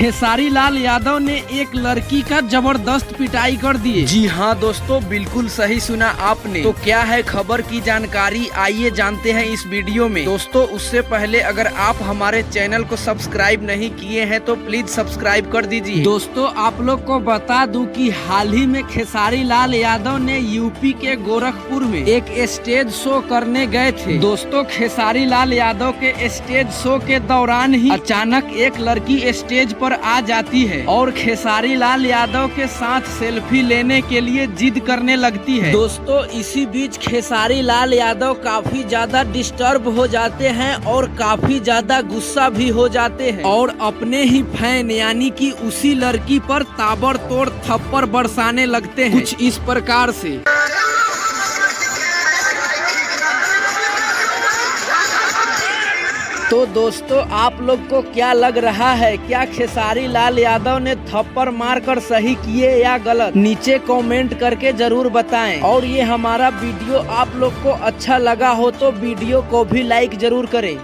खेसारी लाल यादव ने एक लड़की का जबरदस्त पिटाई कर दी। जी हाँ दोस्तों, बिल्कुल सही सुना आपने। तो क्या है खबर की जानकारी, आइए जानते हैं इस वीडियो में। दोस्तों उससे पहले अगर आप हमारे चैनल को सब्सक्राइब नहीं किए हैं तो प्लीज सब्सक्राइब कर दीजिए। दोस्तों आप लोग को बता दूं कि हाल ही में खेसारी लाल यादव ने यूपी के गोरखपुर में एक स्टेज शो करने गए थे। दोस्तों खेसारी लाल यादव के स्टेज शो के दौरान ही अचानक एक लड़की स्टेज पर आ जाती है और खेसारी लाल यादव के साथ सेल्फी लेने के लिए जिद करने लगती है। दोस्तों इसी बीच खेसारी लाल यादव काफी ज्यादा डिस्टर्ब हो जाते हैं और काफी ज्यादा गुस्सा भी हो जाते हैं और अपने ही फैन यानी कि उसी लड़की पर ताबड़तोड़ थप्पड़ बरसाने लगते हैं कुछ इस प्रकार से। तो दोस्तों आप लोग को क्या लग रहा है, क्या खेसारी लाल यादव ने थप्पड़ मारकर सही किए या गलत? नीचे कमेंट करके जरूर बताएं। और ये हमारा वीडियो आप लोग को अच्छा लगा हो तो वीडियो को भी लाइक जरूर करें।